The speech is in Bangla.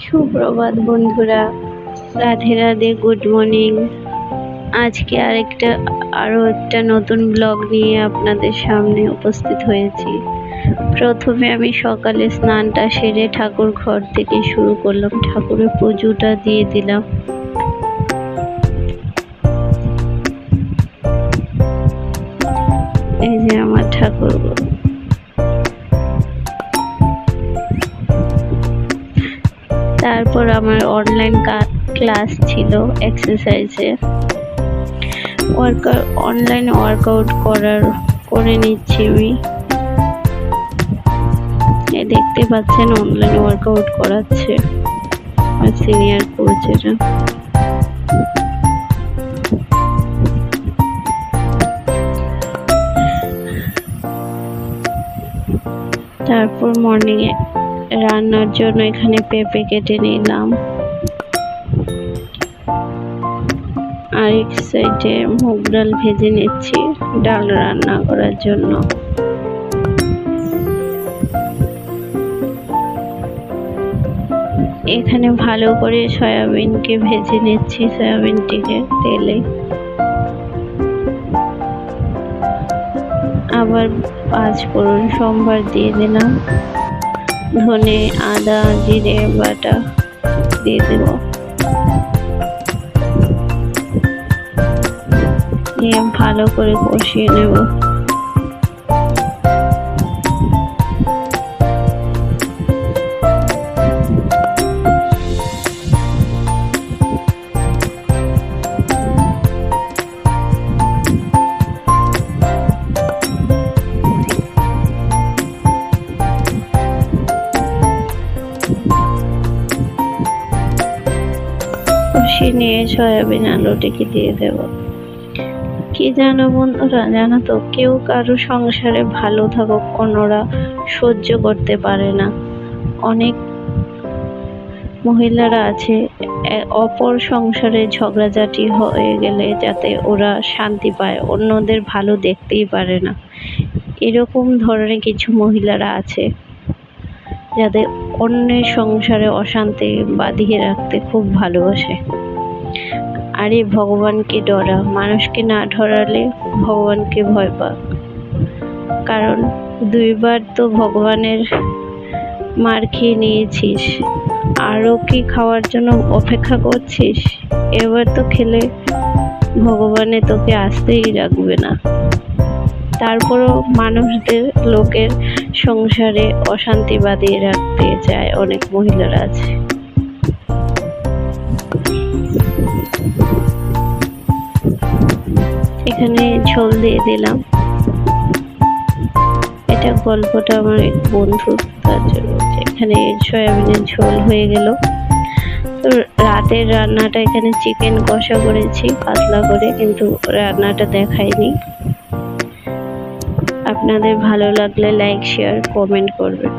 সুপ্রভাত বন্ধুরা, রাধে রাধে, গুড মর্নিং। আজকে আরো একটা নতুন ব্লগ নিয়ে আপনাদের সামনে উপস্থিত হয়েছি। প্রথমে আমি সকালে স্নানটা সেরে ঠাকুর ঘর থেকে শুরু করলাম, ঠাকুরের পুজোটা দিয়ে দিলাম। এই যে আমার ঠাকুর, তারপর আমার অনলাইন ক্লাস ছিল এক্সারসাইজের, অনলাইন ওয়ার্কআউট করে নিচ্ছি আমি। দেখতে পাচ্ছেন অনলাইন ওয়ার্কআউট করাচ্ছে আমার সিনিয়র কোচেরা। তারপর মর্নিং এ রান্নার জন্য এখানে পেঁপে কেটে নিলাম, আর এক সাইডে মুগ ডাল ভেজে নিচ্ছি ডাল রান্না করার জন্য। এখানে ভালো করে সয়াবিনকে ভেজে নিচ্ছি, সয়াবিনটিকে তেলে। আবার 5 ফোড়ন সম্বার দিয়ে দিলাম, ধনে আদা জিরে বাটা দিয়ে দেব, দিয়ে ভালো করে কষিয়ে নেব। কষিয়ে নিয়ে সয়াবিন আলুটিকে দিয়ে দেব। কি জানো বন্ধুরা, জানো তো, কেউ কারো সংসারে ভালো থাকুক অন্যরা সহ্য করতে পারে না। অনেক মহিলারা আছে অপর সংসারে ঝগড়াঝাটি হয়ে গেলে যাতে ওরা শান্তি পায়, অন্যদের ভালো দেখতেই পারে না। এরকম ধরনের কিছু মহিলারা আছে যাদের অন্যের সংসারে অশান্তি বাঁধিয়ে রাখতে খুব ভালোবাসে। আরে ভগবানকে ডরা, মানুষকে না ডরালে ভগবানকে ভয় পা। কারণ 2 বার তো ভগবানের মার খেয়ে নিয়েছিস, আরও কি খাওয়ার জন্য অপেক্ষা করছিস? এবার তো খেলে ভগবানে তোকে আসতেই রাখবে না। তারপরও লোকের সংসারে অশান্তি বাঁধিয়ে রাখতে চায় অনেক মহিলারা আছে। এখানে ঝোল দিয়ে দিলাম। এটা গল্পটা আমার এক বন্ধু, তার জন্য। এখানে সয়াবিনের ঝোল হয়ে গেল। তো রাতের রান্নাটা এখানে চিকেন কষা করেছি পাতলা করে, কিন্তু রান্নাটা দেখাইনি। আপনাদের ভালো লাগলে লাইক শেয়ার কমেন্ট করবেন।